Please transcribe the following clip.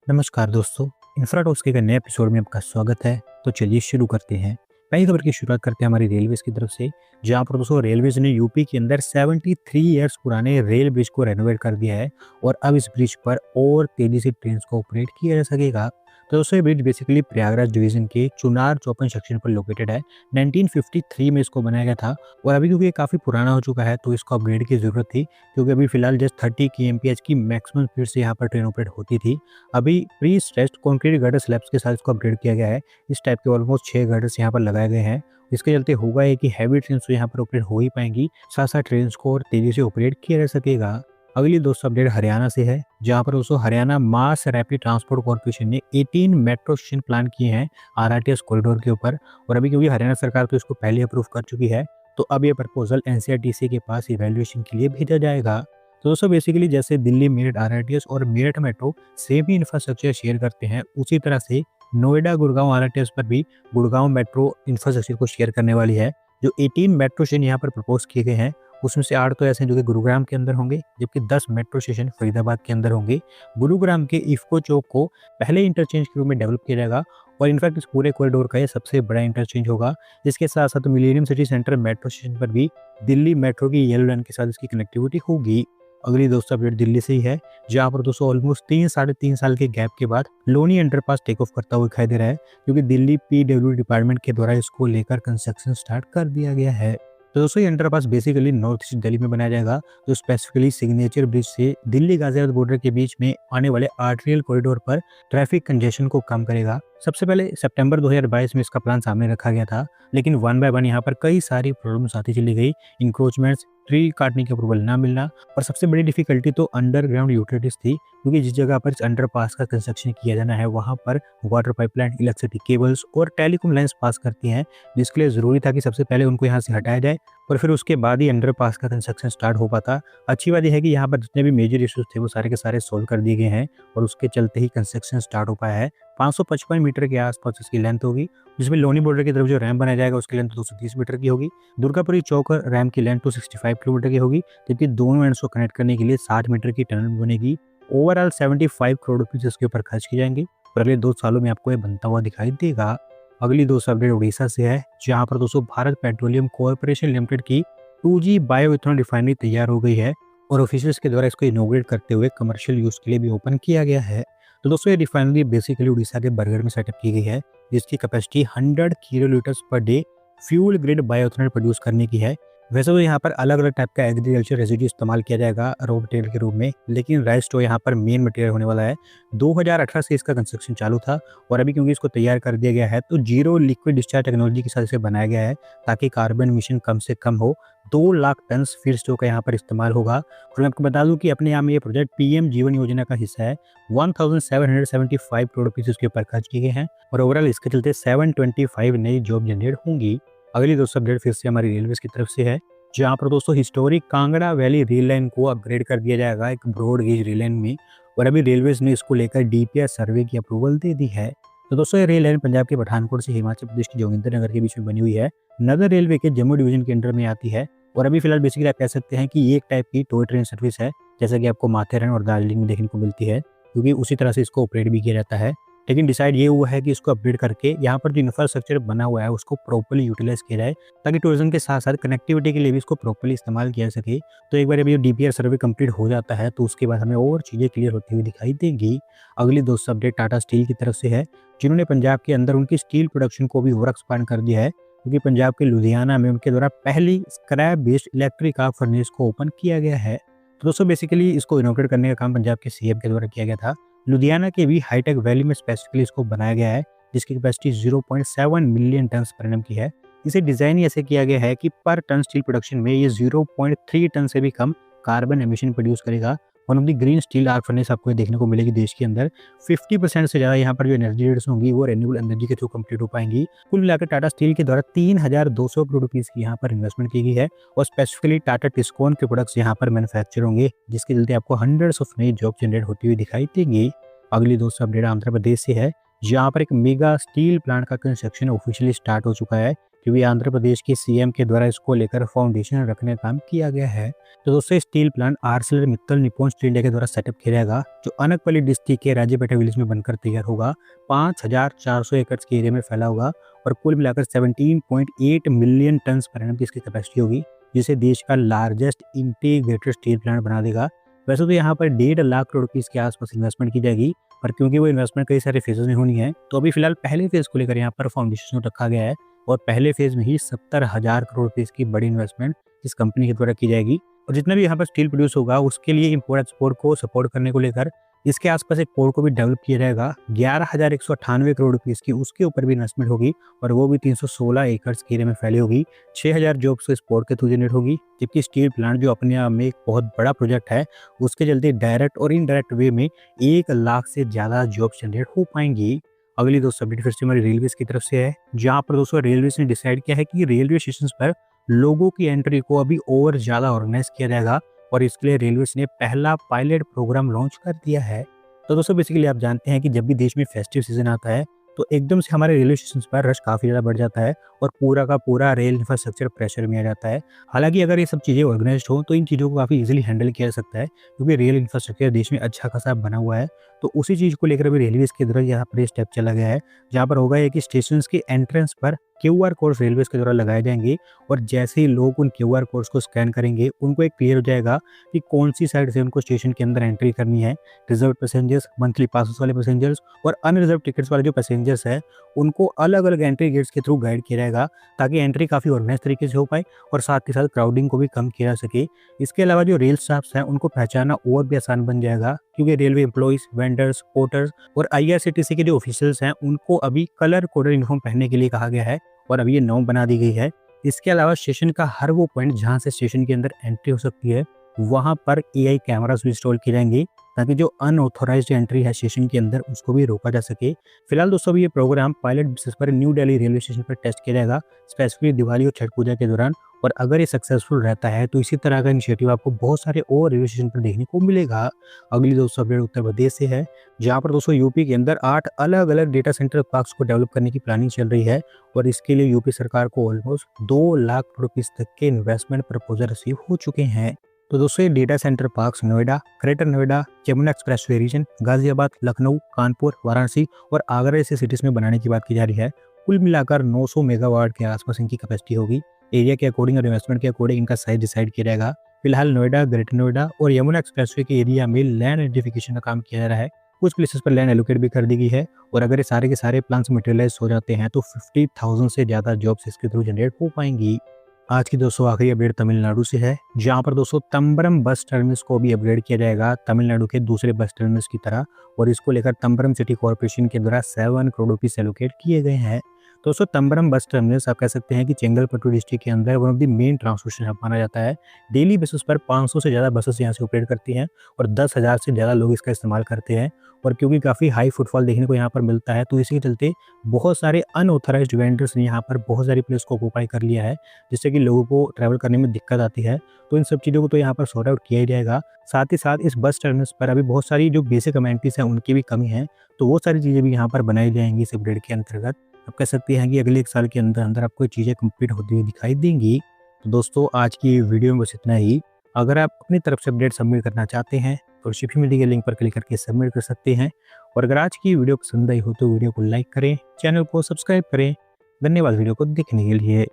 नमस्कार दोस्तों। इंफ्राटॉक्स के एक नए एपिसोड में आपका स्वागत है। तो चलिए शुरू करते हैं। पहली खबर की शुरुआत करते हैं हमारी रेलवेज की तरफ से, जहां पर दोस्तों रेलवेज ने यूपी के अंदर 73 इयर्स पुराने रेल ब्रिज को रेनोवेट कर दिया है और अब इस ब्रिज पर और तेजी से ट्रेन को ऑपरेट किया जा सकेगा। तो दोस्तों ये ब्रिज बेसिकली प्रयागराज डिवीजन के चुनार चौपन सेक्शन पर लोकेटेड है। 1953 में इसको बनाया गया था और अभी क्योंकि ये काफ़ी पुराना हो चुका है तो इसको अपग्रेड की ज़रूरत थी, क्योंकि अभी फिलहाल जस्ट 30 kmph की मैक्सिमम स्पीड से यहाँ पर ट्रेन ऑपरेट होती थी। अभी pre stressed concrete girder slabs के साथ इसको अपग्रेड किया गया है। इस टाइप के ऑलमोस्ट 6 गर्डर्स यहाँ पर लगाए गए हैं। इसके चलते होगा ये कि हैवी ट्रेन तो यहाँ पर ऑपरेट हो ही पाएंगी, साथ साथ ट्रेन को और तेजी से ऑपरेट किया जा सकेगा। अगली दोस्तों अपडेट हरियाणा से है, जहाँ पर दोस्तों Haryana mass rapid transport corporation ने 18 मेट्रो स्टेशन प्लान किए हैं आरआरटीएस कॉरिडोर के ऊपर। और अभी क्योंकि हरियाणा सरकार तो इसको पहले अप्रूव कर चुकी है, तो अब ये प्रपोजल एनसीआरटीसी के पास इवैल्यूएशन के लिए भेजा जाएगा। तो दोस्तों बेसिकली जैसे दिल्ली मेरठ आरआरटीएस और मेरठ मेट्रो सेम ही इंफ्रास्ट्रक्चर शेयर करते हैं, उसी तरह से नोएडा गुड़गांव आरआरटीएस पर भी गुड़गांव मेट्रो इंफ्रास्ट्रक्चर को शेयर करने वाली है। जो 18 मेट्रो स्टेशन यहाँ पर प्रपोज किए गए हैं, उसमें से 8 तो ऐसे हैं जो कि गुरुग्राम के अंदर होंगे, जबकि 10 मेट्रो स्टेशन फरीदाबाद के अंदर होंगे। गुरुग्राम के इफ्को चौक को पहले इंटरचेंज के रूप में डेवलप किया जाएगा और इनफैक्ट इस पूरे कॉरिडोर का ये सबसे बड़ा इंटरचेंज होगा। इसके साथ साथ millennium city centre metro station पर भी दिल्ली मेट्रो की येलो लाइन के साथ इसकी कनेक्टिविटी होगी। अगली दोस्तों अपडेट दिल्ली से ही है, जहाँ पर दोस्तों ऑलमोस्ट 3-3.5 साल के गैप के बाद लोनी अंडरपास टेक ऑफ करता हुआ दिखाई दे रहा है, क्योंकि दिल्ली पीडब्ल्यू डिपार्टमेंट के द्वारा इसको लेकर कंस्ट्रक्शन स्टार्ट कर दिया गया है। तो दोस्तों ये underpass basically north east Delhi में बनाया जाएगा, जो स्पेसिफिकली सिग्नेचर ब्रिज से दिल्ली गाजियाबाद बॉर्डर के बीच में आने वाले आर्टेरियल कॉरिडोर पर ट्रैफिक कंजेशन को कम करेगा। सबसे पहले सितंबर 2022 में इसका प्लान सामने रखा गया था, लेकिन वन बाय वन यहाँ पर कई सारी प्रॉब्लम्स आती चली गई। इंक्रोचमेंट्स, ट्री काटने की अप्रूवल ना मिलना, और सबसे बड़ी डिफिकल्टी तो अंडरग्राउंड यूटिलिटीज थी, क्योंकि जिस जगह पर इस अंडरपास का कंस्ट्रक्शन किया जाना है वहां पर वाटर पाइपलाइन, इलेक्ट्रिसिटी केबल्स और टेलीकॉम लाइंस पास करती हैं, जिसके लिए जरूरी था कि सबसे पहले उनको यहाँ से हटाया जाए और फिर उसके बाद ही अंडरपास का कंस्ट्रक्शन स्टार्ट हो पाता। अच्छी बात यह है कि यहाँ पर जितने भी मेजर इश्यूज थे वो सारे के सारे सोल्व कर दिए गए हैं और उसके चलते ही कंस्ट्रक्शन स्टार्ट हो पाया है। 555 मीटर के आसपास इसकी लेंथ होगी, जिसमें लोनी बॉर्डर की तरफ जो रैम्प बनाया जाएगा उसकी लेंथ 230 मीटर की होगी। दुर्गापुरी चौक रैम्प की लेंथ 265 किलोमीटर की होगी, जबकि दोनों एंड्स को कनेक्ट करने के लिए 60 मीटर की टनल बनेगी। ओवरऑल 75 करोड़ रुपए इसके ऊपर खर्च किए जाएंगे और अगले 2 सालों में आपको ये बनता हुआ दिखाई देगा। अगली दोस्तों अपडेट उड़ीसा से है, जहां पर दोस्तों भारत पेट्रोलियम कॉर्पोरेशन लिमिटेड की 2G बायोइथेनॉल रिफाइनरी तैयार हो गई है और ऑफिशियल्स के द्वारा इसको इनॉग्रेट करते हुए कमर्शियल यूज के लिए भी ओपन किया गया है। तो दोस्तों ये रिफाइनरी बेसिकली उड़ीसा के बरगढ़ में सेटअप की गई है, जिसकी capacity 100 kilolitres per day fuel grade bioethanol produce करने की है। वैसे तो यहाँ पर अलग अलग टाइप का एग्रीकल्चर रेसिड्यू इस्तेमाल किया जाएगा रॉ मटेरियल के रूप में, लेकिन राइस तो यहाँ पर मेन मटेरियल होने वाला है। 2018 से इसका कंस्ट्रक्शन चालू था और अभी क्योंकि इसको तैयार कर दिया गया है तो जीरो लिक्विड डिस्चार्ज टेक्नोलॉजी के साथ इसे बनाया गया है, ताकि कार्बन मिशन कम से कम हो। 2 लाख टन फीड स्टॉक का यहाँ पर इस्तेमाल होगा। और मैं आपको बता दूं कि अपने यहाँ में ये प्रोजेक्ट पीएम जीवन योजना का हिस्सा है। 1775 करोड़ रुपीज इसके ऊपर खर्च किए गए हैं और ओवरऑल इसके चलते 725 नई जॉब जनरेट होंगी। अगली दोस्तों अपडेट फिर से हमारी रेलवे की तरफ से है, जहाँ पर दोस्तों historic Kangra valley rail line को अपग्रेड कर दिया जाएगा एक ब्रॉड गेज रेल लाइन में, और अभी रेलवेज ने इसको लेकर डीपीआर सर्वे की अप्रूवल दे दी है। तो दोस्तों ये रेल लाइन पंजाब के पठानकोट से हिमाचल प्रदेश के जोगिंदरनगर के बीच में बनी हुई है, नगर रेलवे के जम्मू डिवीजन के अंडर में आती है और अभी फिलहाल बेसिकली आप कह सकते हैं कि ये एक टाइप की टॉय ट्रेन सर्विस है, जैसा कि आपको माथेरन और दार्जिलिंग में देखने को मिलती है, क्योंकि उसी तरह से इसको ऑपरेट भी किया जाता है। लेकिन डिसाइड ये हुआ है कि इसको अपग्रेड करके यहाँ पर जो इंफ्रास्ट्रक्चर बना हुआ है उसको प्रॉपर्ली यूटिलाइज किया जाए, ताकि टूरिज्म के साथ साथ कनेक्टिविटी के लिए भी इसको प्रॉपर्ली इस्तेमाल किया जा सके। तो एक बार अभी डीपीआर सर्वे कंप्लीट हो जाता है तो उसके बाद हमें और चीज़ें क्लियर होती हुई दिखाई देंगी। अगली दोस्तों अपडेट टाटा स्टील की तरफ से है, जिन्होंने पंजाब के अंदर उनकी स्टील प्रोडक्शन को भी और एक्सपांड कर दिया है, क्योंकि पंजाब के लुधियाना में उनके द्वारा पहली scrap based electric arc furnace को ओपन किया गया है। तो दोस्तों बेसिकली इसको इनोग्रेट करने का काम पंजाब के सीएम के द्वारा किया गया था। लुधियाना के भी हाईटेक वैली में स्पेसिफिकली इसको बनाया गया है, जिसकी capacity 0.7 million tonne per annum की है। इसे डिजाइन ऐसे किया गया है कि पर टन स्टील प्रोडक्शन में ये 0.3 टन से भी कम कार्बन एमिशन प्रोड्यूस करेगा। One of the green steel arc furnace आपको देखने को मिलेगी देश के अंदर। 50% से ज़्यादा यहाँ पर जो एनर्जी रेट्स होंगी वो रेन्यूएबल एनर्जी के थ्रू कंप्लीट हो पाएंगी। कुल मिलाकर टाटा स्टील के द्वारा 3200 करोड़ रुपीज़ की यहाँ पर इन्वेस्टमेंट की गई है और स्पेसिफिकली टाटा टिस्कोन के प्रोडक्ट्स यहाँ पर मैन्युफैक्चर होंगे, जिसके चलते आपको हंड्रेड्स ऑफ नई जॉब जनरेट होती हुई दिखाई देंगी। अगली दोस्तों अपडेट आंध्र प्रदेश से है, जहाँ पर एक मेगा स्टील प्लांट का कंस्ट्रक्शन ऑफिशियली स्टार्ट हो चुका है, क्योंकि आंध्र प्रदेश के सीएम के द्वारा इसको लेकर फाउंडेशन रखने का काम किया गया है। तो दोस्तों steel plant ArcelorMittal Nippon Steel India के द्वारा सेटअप किया जाएगा, जो अनकपल्ली डिस्ट्रिक्ट के राजेपेटा विलेज में बनकर तैयार होगा। 5,400 एकड़ के एरिया में फैला होगा और कुल मिलाकर 17.8 मिलियन टन पर एनम की इसकी कैपेसिटी होगी, जिसे देश का लार्जेस्ट इंटीग्रेटेड स्टील प्लांट बना देगा। वैसे तो यहाँ पर 1.5 लाख करोड़ की इसके आसपास इन्वेस्टमेंट की जाएगी, पर क्योंकि वो इन्वेस्टमेंट कई सारे फेजेस में होनी है, तो अभी फिलहाल पहले फेज को लेकर यहाँ पर फाउंडेशन रखा गया है और पहले फेज में ही 70,000 करोड़ रुपए की बड़ी इन्वेस्टमेंट इस कंपनी के द्वारा की जाएगी। और जितना भी यहाँ पर स्टील प्रोड्यूस होगा उसके लिए इम्पोर्ट एक्सपोर्ट को सपोर्ट करने को लेकर इसके आसपास एक पोर्ट को भी डेवलप किया जाएगा। 11,198 करोड़ रुपीस की उसके ऊपर भी इन्वेस्टमेंट होगी और वो भी 316 एकड़ के एरिया में फैली होगी। 6,000 जॉब्स इस पोर्ट के थ्रू जनरेट होगी, जबकि स्टील प्लांट जो अपने आप में एक बहुत बड़ा प्रोजेक्ट है, उसके चलते डायरेक्ट और इनडायरेक्ट वे में 1 लाख से ज्यादा जॉब्स जनरेट हो पाएंगी। अगली दोस्तों अपडेट फिर से हमारी रेलवे की तरफ से है, जहाँ पर दोस्तों रेलवे ने डिसाइड किया है कि रेलवे स्टेशन पर लोगों की एंट्री को अभी और ज्यादा ऑर्गेनाइज किया जाएगा और इसके लिए रेलवे ने पहला पायलट प्रोग्राम लॉन्च कर दिया है। तो दोस्तों बेसिकली आप जानते हैं कि जब भी देश में फेस्टिव सीजन आता है तो एकदम से हमारे रेलवे स्टेशन पर रश काफ़ी ज़्यादा बढ़ जाता है और पूरा का पूरा रेल इंफ्रास्ट्रक्चर प्रेशर में आ जाता है। हालांकि अगर ये सब चीज़ें ऑर्गेनाइज्ड हो तो इन चीज़ों को काफ़ी इजीली हैंडल किया जा सकता है, क्योंकि रेल इंफ्रास्ट्रक्चर देश में अच्छा खासा बना हुआ है। तो उसी चीज़ को लेकर अभी रेलवे के द्वारा यहाँ पर स्टेप चला गया है, जहाँ पर होगा कि स्टेशन के एंट्रेंस पर QR कोड रेलवे के द्वारा लगाए जाएंगे और जैसे ही लोग उन QR कोड्स को स्कैन करेंगे उनको एक क्लियर हो जाएगा कि कौन सी साइड से उनको स्टेशन के अंदर एंट्री करनी है। रिजर्व पैसेंजर्स, मंथली पासेस वाले पैसेंजर्स और अनरिजर्व टिकट्स वाले जो पैसेंजर्स हैं उनको अलग अलग एंट्री गेट्स के थ्रू गाइड किया जाएगा, ताकि एंट्री काफ़ी ऑर्गेनाइज तरीके से हो पाए और साथ ही साथ क्राउडिंग को भी कम किया जा सके। इसके अलावा जो रेल स्टाफ्स हैं उनको पहचानना और भी आसान बन जाएगा, क्योंकि रेलवे एम्प्लॉइज, वेंडर्स, पोर्टर्स और IRCTC के जो ऑफिशियल्स हैं उनको अभी कलर कोडेड यूनिफॉर्म पहनने के लिए कहा गया है और अभी ये नॉर्म बना दी गई है। इसके अलावा स्टेशन का हर वो पॉइंट जहां से स्टेशन के अंदर एंट्री हो सकती है वहां पर AI कैमरास भी इंस्टॉल किए जाएंगे, ताकि जो अनऑथोराइज्ड एंट्री है स्टेशन के अंदर उसको भी रोका जा सके। फिलहाल दोस्तों ये प्रोग्राम पायलट बेसिस पर न्यू दिल्ली रेलवे स्टेशन पर टेस्ट किया जाएगा, स्पेसिफिकली दिवाली और छठ पूजा के दौरान। और अगर ये सक्सेसफुल रहता है तो इसी तरह का इनिशिएटिव आपको बहुत सारे और रेलवे स्टेशन पर देखने को मिलेगा। अगली दोस्तों अपडेट उत्तर प्रदेश से है, जहाँ पर दोस्तों यूपी के अंदर 8 अलग अलग डेटा सेंटर पार्क्स को डेवलप करने की प्लानिंग चल रही है और इसके लिए यूपी सरकार को ऑलमोस्ट 2 लाख करोड़ रुपीस तक के इन्वेस्टमेंट प्रपोजल रिसीव हो चुके हैं। तो दोस्तों ये data centre parks Noida, Greater Noida, Yamuna Expressway region, Ghaziabad, Lucknow, Kanpur, Varanasi और आगरा जैसे सिटीज में बनाने की बात की जा रही है। कुल मिलाकर 900 मेगावाट के आसपास इनकी कैपेसिटी होगी। एरिया के अकॉर्डिंग और इन्वेस्टमेंट के अकॉर्डिंग इनका साइज डिसाइड किया जाएगा। फिलहाल नोएडा, ग्रेटर नोएडा और यमुना एक्सप्रेसवे के एरिया में लैंड आइडेंटिफिकेशन का काम किया जा रहा है। कुछ प्लेसेस पर लैंड एलोकेट भी कर दी गई है और अगर ये सारे के सारे प्लान्स मटेरियलाइज हो जाते हैं तो 50,000 से ज़्यादा जॉब्स इसके थ्रू जनरेट हो पाएंगी। आज की दोस्तों आखिरी अपडेट तमिलनाडु से है, जहां पर दोस्तों तंबरम बस टर्मिनस को भी अपग्रेड किया जाएगा तमिलनाडु के दूसरे बस टर्मिनस की तरह, और इसको लेकर तंबरम सिटी कॉर्पोरेशन के द्वारा 7 करोड़ रुपीस एलोकेट किए गए हैं। दोस्तों तंबरम बस टर्मिनस आप कह सकते हैं कि चेंगलपट्टू डिस्ट्रिक्ट के अंदर one of the main transportation hub माना जाता है। डेली बेसिस पर 500 से ज़्यादा बसेस यहाँ से ऑपरेट करती हैं और 10,000 से ज़्यादा लोग इसका इस्तेमाल करते हैं। और क्योंकि काफ़ी हाई फुटफॉल देखने को यहाँ पर मिलता है, तो इसी के चलते बहुत सारे अनऑथराइज्ड वेंडर्स ने यहाँ पर बहुत सारी प्लेस को ऑक्यूपाई कर लिया है, जिससे कि लोगों को ट्रैवल करने में दिक्कत आती है। तो इन सब चीज़ों को तो यहाँ पर सॉर्ट आउट किया ही जाएगा। साथ ही साथ इस बस टर्मिनस पर अभी बहुत सारी जो बेसिक अमेनिटीज़ हैं उनकी भी कमी है, तो वो सारी चीज़ें भी यहाँ पर बनाई जाएंगी इस अपडेट के अंतर्गत। आप कह सकते हैं कि अगले 1 साल के अंदर अंदर आपको चीज़ें कंप्लीट होती हुई दिखाई देंगी। तो दोस्तों आज की वीडियो में बस इतना ही। अगर आप अपनी तरफ से अपडेट सबमिट करना चाहते हैं तो शिप में दिए गए लिंक पर क्लिक करके सबमिट कर सकते हैं। और अगर आज की वीडियो पसंद आई हो तो वीडियो को लाइक करें, चैनल को सब्सक्राइब करें। धन्यवाद वीडियो को देखने के लिए।